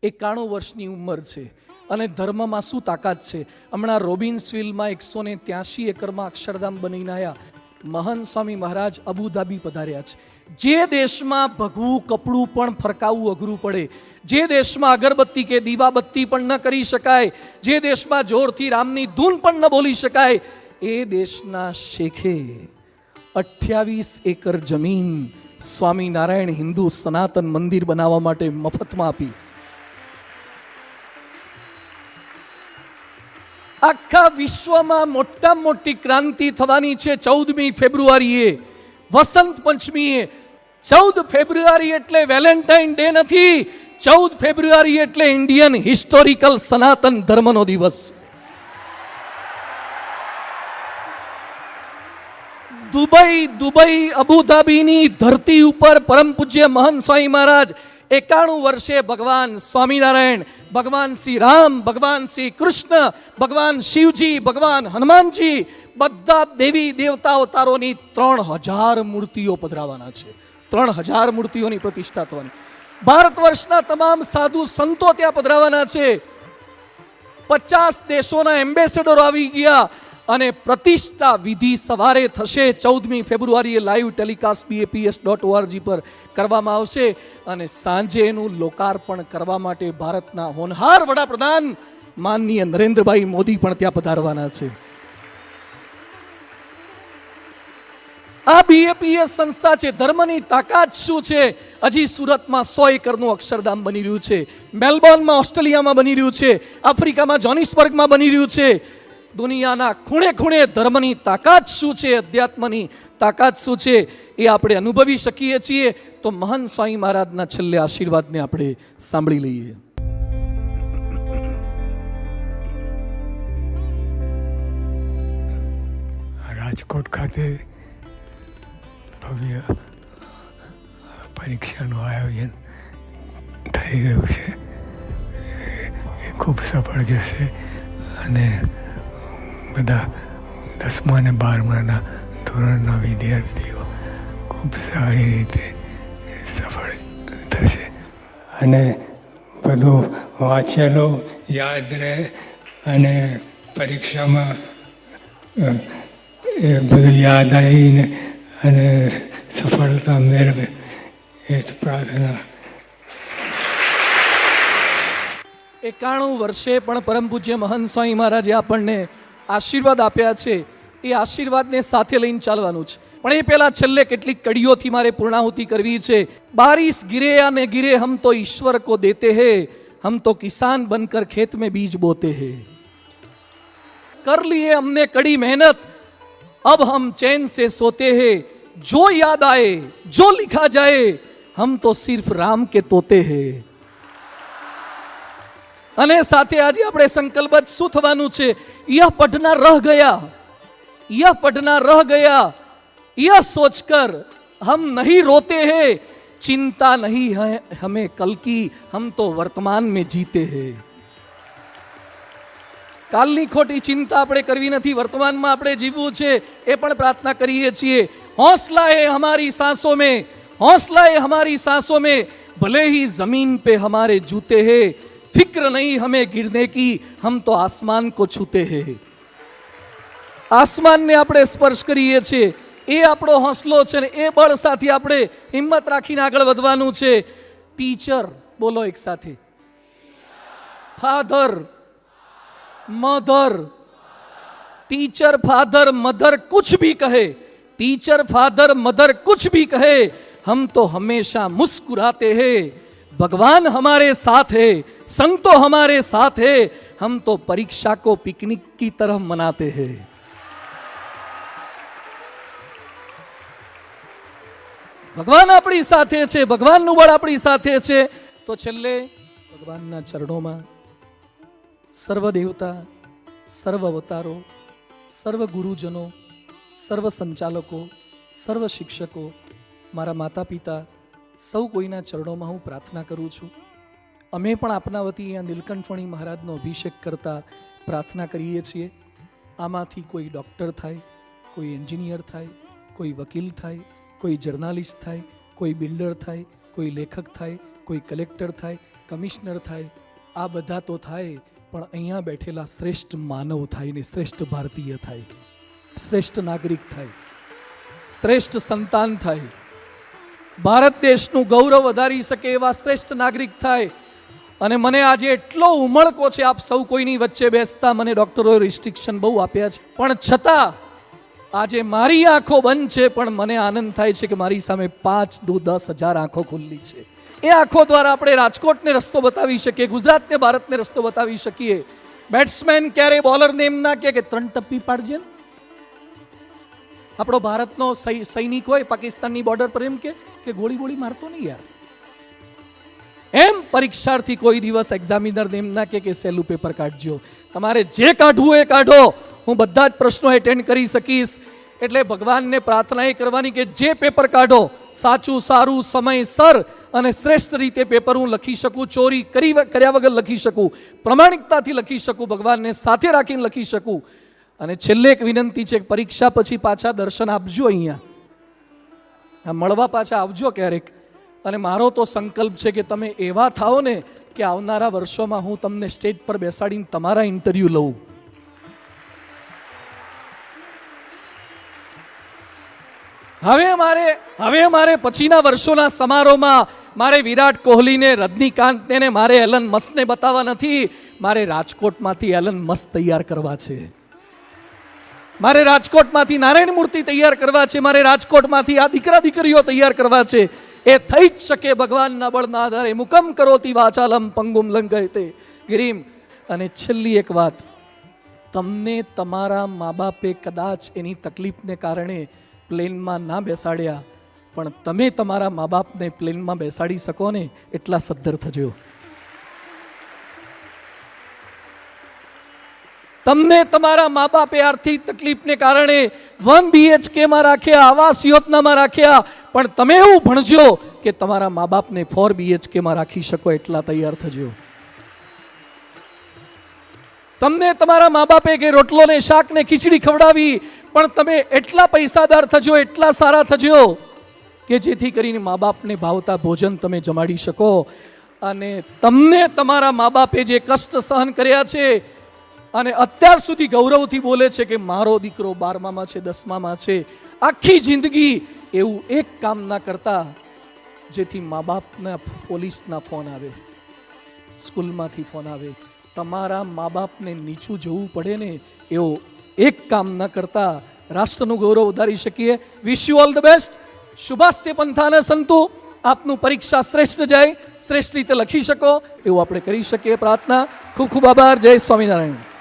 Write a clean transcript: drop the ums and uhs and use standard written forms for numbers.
91 વર્ષની ઉંમર છે અને ધર્મમાં શું તાકાત છે. હમણાં રોબિન્સવિલમાં 183 એકરમાં અક્ષરધામ બનીને આવ્યા. મહંત સ્વામી મહારાજ અબુધાબી પધાર્યા છે. જે દેશમાં ભગવું કપડું પણ ફરકાવવું અઘરું પડે, જે દેશમાં અગરબત્તી કે દીવાબત્તી પણ ન કરી શકાય, જે દેશમાં જોરથી રામની ધૂન પણ ન બોલી શકાય, એ દેશના શેખે 28 એકર જમીન સ્વામિનારાયણ હિન્દુ સનાતન મંદિર બનાવવા માટે મફતમાં આપી. આખા વિશ્વમાં મોટામાં મોટી ક્રાંતિ થવાની છે 14મી ફેબ્રુઆરીએ, વસંત પંચમીએ. 14 ફેબ્રુઆરી એટલે વેલેન્ટાઇન ડે નથી. 14 ફેબ્રુઆરી એટલે ઇન્ડિયન હિસ્ટોરિકલ સનાતન ધર્મનો દિવસ. દુબઈ અબુધાબીની ધરતી ઉપર પરમ પૂજ્ય મહંત સ્વામી મહારાજ 91 વર્ષે ભગવાન સ્વામિનારાયણ, ભગવાન શ્રી રામ, ભગવાન શ્રી કૃષ્ણ, ભગવાન શિવજી, ભગવાન હનુમાનજી, બધા દેવી દેવતા અવતારોની 3000 મૂર્તિઓ પધરાવાના છે. 3000 મૂર્તિઓની પ્રતિષ્ઠા થવાની. ભારત વર્ષના તમામ સાધુ સંતો ત્યાં પધરાવાના છે. 50 દેશોના એમ્બેસેડરો આવી ગયા અને પ્રતિષ્ઠા વિધિ સવારે થશે. 14મી ફેબ્રુઆરીએ લાઈવ ટેલિકાસ્ટ BAPS.org પર કરવામાં આવશે અને સાંજે એનું લોકાર્પણ કરવા માટે ભારતના હોનહાર વડાપ્રધાન માનનીય નરેન્દ્રભાઈ મોદી પણ ત્યાં પધારવાના છે. આ BAPS સંસ્થા છે. ધર્મની તાકાત શું છે? હજી સુરતમાં 100 એકરનું અક્ષરધામ બની રહ્યું છે, મેલબોર્નમાં ઓસ્ટ્રેલિયામાં બની રહ્યું છે, આફ્રિકામાં જોનિસબર્ગમાં બની રહ્યું છે. દુનિયાના ખૂણે ખૂણે ધર્મની તાકાત શું છે, અધ્યાત્મની તાકાત શું છે, એ આપણે અનુભવી શકીએ છીએ. તો મહંત સ્વામી મહારાજના છેલ્લે આશીર્વાદને આપણે સાંભળી લઈએ. રાજકોટ ખાતે ભવ્ય પરીક્ષાનું આયોજન થઈ રહ્યું છે. એ ખૂબ સફળ જશે અને બધા 10મા અને 12માના ધોરણના વિદ્યાર્થીઓ ખૂબ સારી રીતે સફળ થશે અને બધું વાંચેલું યાદ રહે અને પરીક્ષામાં એ બધું યાદ આવીને અને સફળતા મેળવે એ જ પ્રાર્થના. 91 વર્ષે પણ પરમ પૂજ્ય મહંત સ્વામી મહારાજે આપણને આશીર્વાદ આપ્યા છે. એ આશીર્વાદને સાથે લઈને ચાલવાનું છે. પણ એ પહેલા છેલ્લે કેટલીક કડીઓથી મારે પૂર્ણાહુતિ કરવી છે. બારિશ ગિરે આને ગિરે હમ તો ઈશ્વર કો દેતે હે, હમ તો કિસાન બનકર ખેત में बीज बोते हैं. कर लिए हमने कड़ी मेहनत, अब हम चैन से सोते हैं. जो याद आए जो लिखा जाए, हम तो सिर्फ राम के तोते हैं. અને સાથે આજે આપણે સંકલ્પ શું થવાનું છે? यह पढ़ना रह गया, यह पढ़ना रह गया, यह सोचकर हम नहीं रोते हैं. चिंता नहीं है हमें कल की, हम तो वर्तमान में जीते हैं. કાલની ખોટી ચિંતા આપણે કરવી નથી, વર્તમાનમાં આપણે જીવવું છે. એ પણ પ્રાર્થના કરીએ છીએ. हौसला है हमारी सांसों में, हौसला है हमारी सांसों में, भले ही जमीन पे हमारे जूते हैं. फिक्र नहीं हमें गिरने की, हम तो आसमान को छूते हैं. આસમાનને આપણે સ્પર્શ કરીએ છીએ. એ આપણો હોંસલો છે ને એ બળ સાથે આપણે હિંમત રાખીને આગળ વધવાનું છે. ટીચર બોલો એક સાથે, father, mother, teacher father mother कुछ भी कहे, टीचर फादर मदर कुछ भी कहे, हम तो हमेशा मुस्कुराते हैं. भगवान हमारे साथ है, संतो हमारे साथ है, हम तो परीक्षा को पिकनिक की तरह मनाते हैं. ભગવાન આપણી સાથે છે, ભગવાનનું બળ આપણી સાથે છે. તો છેલ્લે ભગવાનના ચરણોમાં સર્વ દેવતા, સર્વ અવતારો, સર્વ ગુરુજનો, સર્વ સંચાલકો, સર્વ શિક્ષકો, મારા માતા પિતા, સૌ કોઈના ચરણોમાં હું પ્રાર્થના કરું છું. અમે પણ આપના વતી અહીંયા નીલકંઠવણી મહારાજનો અભિષેક કરતા પ્રાર્થના કરીએ છીએ. આમાંથી કોઈ ડૉક્ટર થાય, કોઈ એન્જિનિયર થાય, કોઈ વકીલ થાય, કોઈ જર્નાલિસ્ટ થાય, કોઈ બિલ્ડર થાય, કોઈ લેખક થાય, કોઈ કલેક્ટર થાય, કમિશનર થાય, આ બધા તો થાય, પણ અહીંયા બેઠેલા શ્રેષ્ઠ માનવ થાય ને શ્રેષ્ઠ ભારતીય થાય, શ્રેષ્ઠ નાગરિક થાય, શ્રેષ્ઠ સંતાન થાય, ભારત દેશનું ગૌરવ વધારી શકે એવા શ્રેષ્ઠ નાગરિક થાય. અને મને આજે એટલો ઉમળકો છે આપ સૌ કોઈની વચ્ચે બેસતા. મને ડૉક્ટરોએ રિસ્ટ્રિક્શન બહુ આપ્યા છે, પણ છતાં આજે મારી આંખો બંધ છે, પણ મને આનંદ થાય છે કે મારી સામે 5, 10 હજાર આંખો ખુલ્લી છે. એ આંખો દ્વારા આપણે રાજકોટને રસ્તો બતાવી શકીએ, ગુજરાતને, ભારતને રસ્તો બતાવી શકીએ. બેટ્સમેન ક્યારે બોલરને એમ ના કે 3 ટપ્પી પાડજે ને. આપણો ભારતનો સૈનિક હોય પાકિસ્તાનની બોર્ડર પર એમ કે ગોળી મારતો નહીં યાર. એમ પરીક્ષાર્થી કોઈ દિવસ એક્ઝામિનરને એમ ના કે સહેલું પેપર કાઢજો. તમારે જે કાઢવું એ કાઢો, હું બધા જ પ્રશ્નો એટેન્ડ કરી શકીશ. એટલે ભગવાનને પ્રાર્થના એ કરવાની કે જે પેપર કાઢો સાચું, સારું, સમયસર અને શ્રેષ્ઠ રીતે પેપર હું લખી શકું, ચોરી કર્યા વગર લખી શકું, પ્રમાણિકતાથી લખી શકું, ભગવાનને સાથે રાખીને લખી શકું. અને છેલ્લે એક વિનંતી છે કે પરીક્ષા પછી પાછા દર્શન આપજો, અહીંયા મળવા પાછા આવજો ક્યારેક. અને મારો તો સંકલ્પ છે કે તમે એવા થાઓ ને કે આવનારા વર્ષોમાં હું તમને સ્ટેજ પર બેસાડીને તમારા ઇન્ટરવ્યૂ લઉં. હવે મારે પછીના વર્ષોના સમારોહમાં મારે વિરાટ કોહલીને, રજનીકાંતને, મારે એલન મસ્કને બતાવવા નથી. મારે રાજકોટમાંથી એલન મસ્ક તૈયાર કરવા છે. મારે રાજકોટમાંથી નારાયણ મૂર્તિ તૈયાર કરવા છે. મારે રાજકોટમાંથી આ દીકરા દીકરીઓ તૈયાર કરવા છે. એ થઈ જ શકે ભગવાનના બળના આધારે. મુકમ કરોતી વાચાલમ પંગુમ લંઘયતે ગિરિમ. અને છેલ્લી એક વાત, તમને તમારા મા બાપે કદાચ એની તકલીફને કારણે પ્લેનમાં ના બેસાડ્યા, પણ તમે તમારા મા બાપને પ્લેનમાં બેસાડી શકો ને એટલા સદ્ધર થજો. તમને તમારા મા બાપે આર્થિક તકલીફને કારણે 1 BHK માં રાખ્યા, આવાસ યોજનામાં રાખ્યા, પણ તમે એવું ભણજો કે તમારા મા બાપને 4 BHK માં રાખી શકો એટલા તૈયાર થજો. તમને તમારા મા બાપે કે રોટલો ને શાક ને ખીચડી ખવડાવી, પણ તમે એટલા પૈસાદાર થજો, એટલા સારા થજો કે જેથી કરીને મા બાપને ભાવતા ભોજન તમે જમાડી શકો. અને તમને તમારા મા બાપે જે કષ્ટ સહન કર્યા છે અને અત્યાર સુધી ગૌરવથી બોલે છે કે મારો દીકરો 12મામાં છે, 10મામાં છે, આખી જિંદગી એવું એક કામ ના કરતા જેથી મા બાપના પોલીસના ફોન આવે, સ્કૂલમાંથી ફોન આવે, તમારા મા બાપને નીચું જોવું પડે ને એવો એક કામ ન કરતા રાષ્ટ્રનું ગૌરવ વધારી શકીએ. Wish you all the best. શુભાસ્તે પંથાને સંતુ. આપનું પરીક્ષા શ્રેષ્ઠ જાય, શ્રેષ્ઠ રીતે લખી શકો એવું આપણે કરી શકીએ. પ્રાર્થના. ખૂબ ખૂબ આભાર. જય સ્વામિનારાયણ.